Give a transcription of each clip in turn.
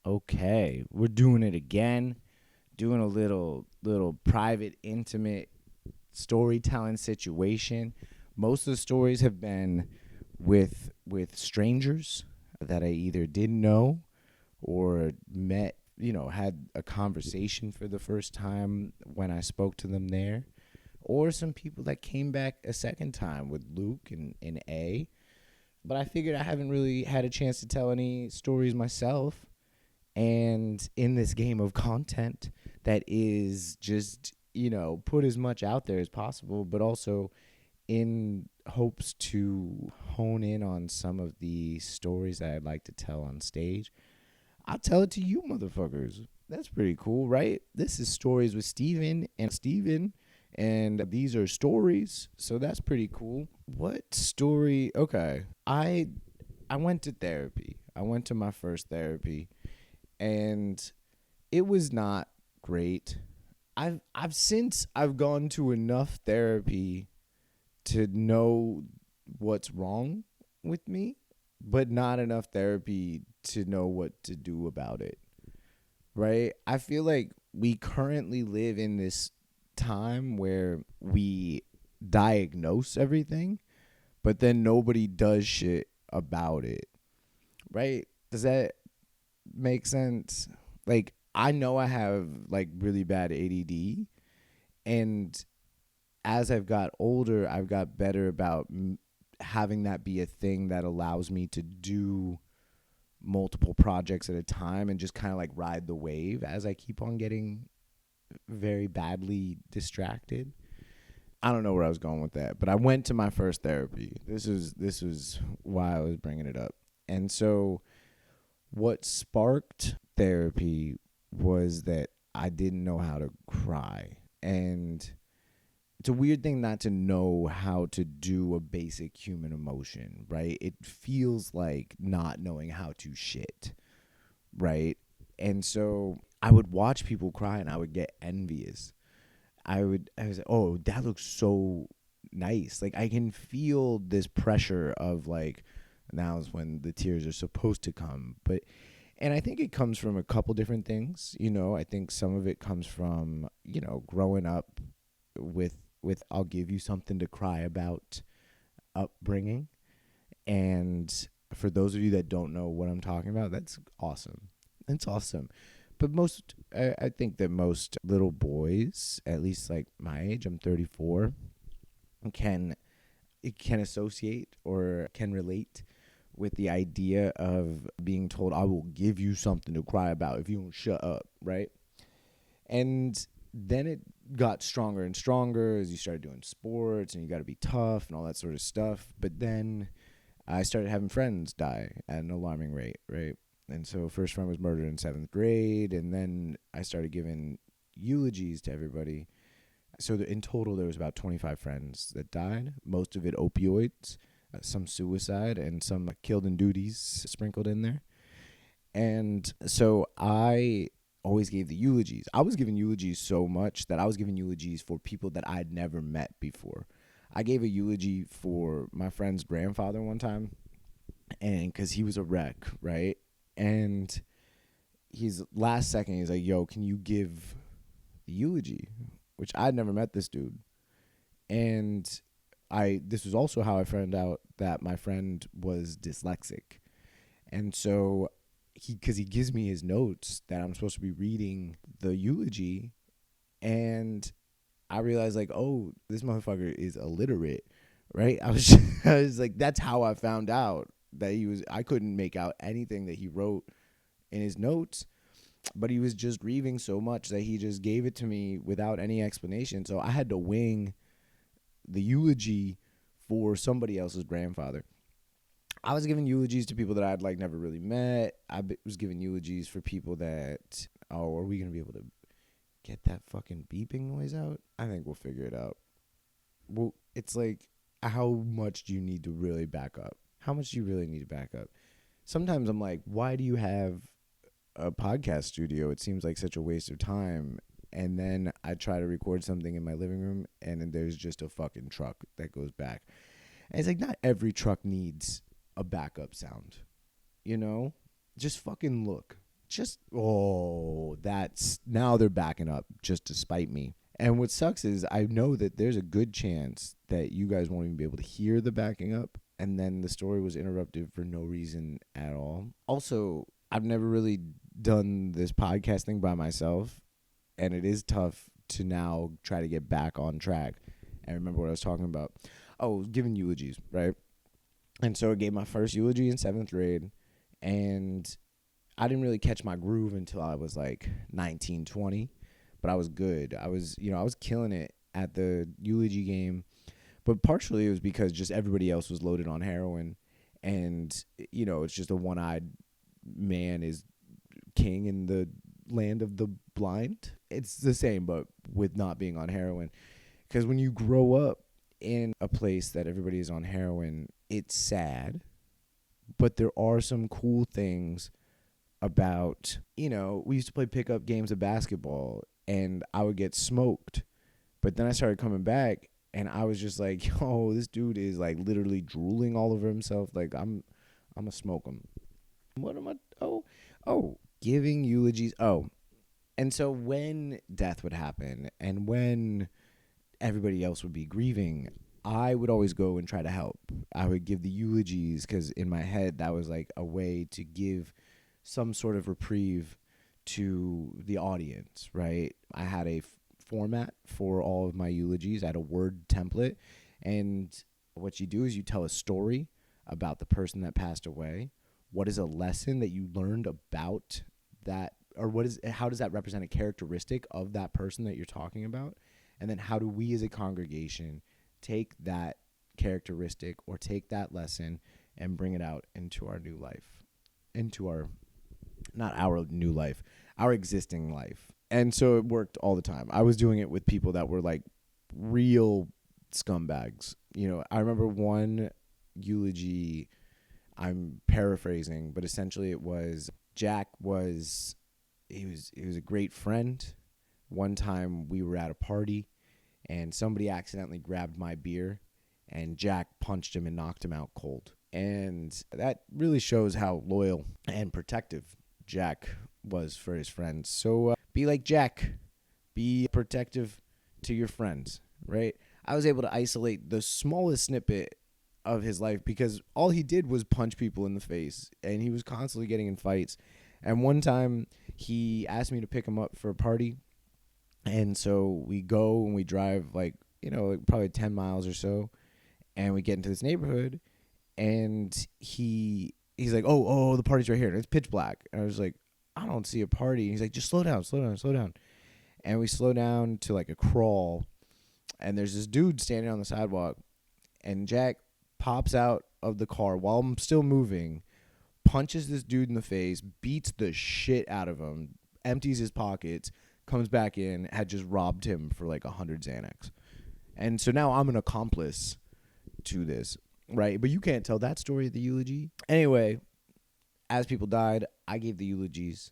Okay, we're doing it again. Doing a little private, intimate storytelling situation. Most of the stories have been with strangers that I either didn't know or met, had a conversation for the first time when I spoke to them there, or some people that came back a second time with Luke and A. But I figured I haven't really had a chance to tell any stories myself. And in this game of content that is just, put as much out there as possible, but also in hopes to hone in on some of the stories that I'd like to tell on stage, I'll tell it to you motherfuckers. That's pretty cool, right? This is Stories with Steven, and these are stories, so that's pretty cool. What story? Okay. I went to therapy. I went to my first therapy, and it was not great. I've gone to enough therapy to know what's wrong with me, but not enough therapy to know what to do about it. Right? I feel like we currently live in this time where we diagnose everything, but then nobody does shit about it. Right? Does that make sense? Like, I know I have like really bad ADD, and as I've got older, I've got better about having that be a thing that allows me to do multiple projects at a time and just kind of like ride the wave as I keep on getting very badly distracted. I don't know where I was going with that, but I went to my first therapy. This was why I was bringing it up. And so what sparked therapy was that I didn't know how to cry. And it's a weird thing not to know how to do a basic human emotion, right? It feels like not knowing how to shit, right? And so I would watch people cry and I would get envious. I was like, oh, that looks so nice. Like, I can feel this pressure of like, now is when the tears are supposed to come. And I think it comes from a couple different things. I think some of it comes from, growing up with I'll give you something to cry about upbringing. And for those of you that don't know what I'm talking about, that's awesome. That's awesome. But I think that most little boys, at least like my age, I'm 34, can associate or can relate with the idea of being told, I will give you something to cry about if you don't shut up, right? And then it got stronger and stronger as you started doing sports and you got to be tough and all that sort of stuff. But then I started having friends die at an alarming rate, right? And so first friend was murdered in 7th grade, and then I started giving eulogies to everybody. So in total, there was about 25 friends that died, most of it opioids, some suicide, and some killed in duties sprinkled in there. And so I always gave the eulogies. I was giving eulogies so much that I was giving eulogies for people that I'd never met before. I gave a eulogy for my friend's grandfather one time, and because he was a wreck, right? And he's last second, he's like, yo, can you give the eulogy? Which I'd never met this dude. And this was also how I found out that my friend was dyslexic. And so because he gives me his notes that I'm supposed to be reading the eulogy, and I realized like, oh, this motherfucker is illiterate, right? I was like, that's how I found out that I couldn't make out anything that he wrote in his notes, but he was just grieving so much that he just gave it to me without any explanation. So I had to wing the eulogy for somebody else's grandfather. I was giving eulogies to people that I'd like never really met. I was giving eulogies for people that, are we going to be able to get that fucking beeping noise out? I think we'll figure it out. Well, it's like, how much do you need to really back up? How much do you really need to back up? Sometimes I'm like, why do you have a podcast studio? It seems like such a waste of time. And then I try to record something in my living room, and then there's just a fucking truck that goes back. And it's like, not every truck needs a backup sound, Just fucking look. That's now they're backing up just to spite me. And what sucks is I know that there's a good chance that you guys won't even be able to hear the backing up, and then the story was interrupted for no reason at all. Also, I've never really done this podcast thing by myself, and it is tough to now try to get back on track and remember what I was talking about. Oh, giving eulogies, right? And so I gave my first eulogy in 7th grade, and I didn't really catch my groove until I was like 19, 20, but I was good. I was killing it at the eulogy game, but partially it was because just everybody else was loaded on heroin, and it's just a one-eyed man is king in the land of the blind. It's the same, but with not being on heroin. Because when you grow up in a place that everybody is on heroin, it's sad, but there are some cool things about, we used to play pickup games of basketball, and I would get smoked, but then I started coming back, and I was just like, yo, this dude is like literally drooling all over himself. Like, I'm gonna smoke him. What am I? Giving eulogies. And so when death would happen and when everybody else would be grieving, I would always go and try to help. I would give the eulogies because in my head that was like a way to give some sort of reprieve to the audience, right? I had a format for all of my eulogies. I had a word template, and what you do is you tell a story about the person that passed away. What is a lesson that you learned about that, or how does that represent a characteristic of that person that you're talking about? And then how do we as a congregation take that characteristic or take that lesson and bring it out into our new life, not our new life, our existing life. And so it worked all the time. I was doing it with people that were like real scumbags. I remember one eulogy, I'm paraphrasing, but essentially it was Jack he was a great friend. One time we were at a party and somebody accidentally grabbed my beer and Jack punched him and knocked him out cold. And that really shows how loyal and protective Jack was for his friends. So be like Jack. Be protective to your friends, right? I was able to isolate the smallest snippet of his life because all he did was punch people in the face, and he was constantly getting in fights. And one time he asked me to pick him up for a party, and so we go and we drive like probably 10 miles or so, and we get into this neighborhood, and he's like, oh, the party's right here, and it's pitch black. And I was like, I don't see a party. And he's like, just slow down. And we slow down to like a crawl, and there's this dude standing on the sidewalk, and Jack pops out of the car while I'm still moving, punches this dude in the face, beats the shit out of him, empties his pockets, comes back in, had just robbed him for like 100 Xanax. And so now I'm an accomplice to this, right? But you can't tell that story at the eulogy. Anyway, as people died, I gave the eulogies,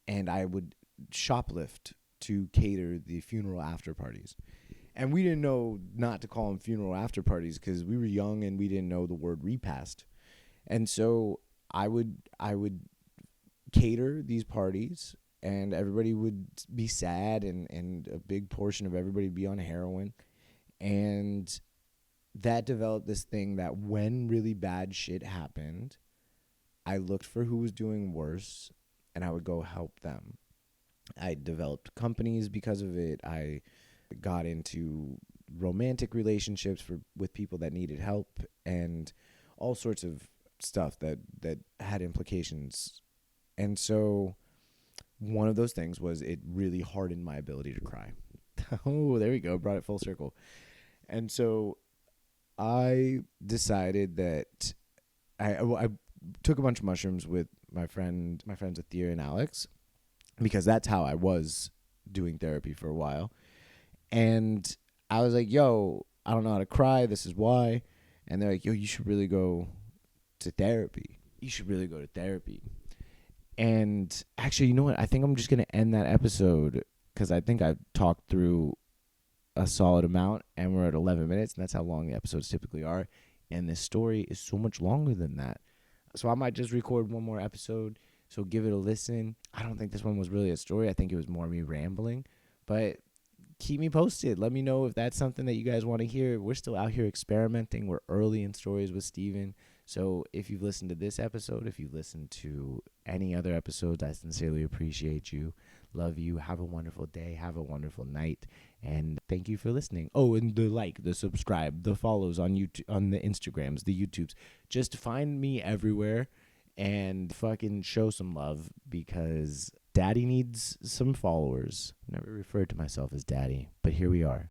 and I would shoplift to cater the funeral after parties. And we didn't know not to call them funeral after parties because we were young and we didn't know the word repast. And so I would cater these parties, and everybody would be sad, and a big portion of everybody would be on heroin. And that developed this thing that when really bad shit happened, I looked for who was doing worse, and I would go help them. I developed companies because of it. I got into romantic relationships with people that needed help, and all sorts of stuff that had implications. And so one of those things was it really hardened my ability to cry. Oh, there we go. Brought it full circle. And so I decided that I took a bunch of mushrooms with my friends Athea and Alex, because that's how I was doing therapy for a while. And I was like, yo, I don't know how to cry. This is why. And they're like, yo, you should really go to therapy. And actually, you know what? I think I'm just going to end that episode because I think I've talked through a solid amount, and we're at 11 minutes, and that's how long the episodes typically are. And this story is so much longer than that. So I might just record one more episode So give it a listen. I don't think this one was really a story. I think it was more me rambling. But keep me posted. Let me know if that's something that you guys want to hear. We're still out here experimenting. We're early in stories with Stephen. So if you've listened to this episode, if you've listened to any other episodes, I sincerely appreciate you. Love you. Have a wonderful day. Have a wonderful night. And thank you for listening. Oh, and the like, the subscribe, the follows on YouTube, on the Instagrams, the YouTubes. Just find me everywhere and fucking show some love, because daddy needs some followers. Never referred to myself as daddy, but here we are.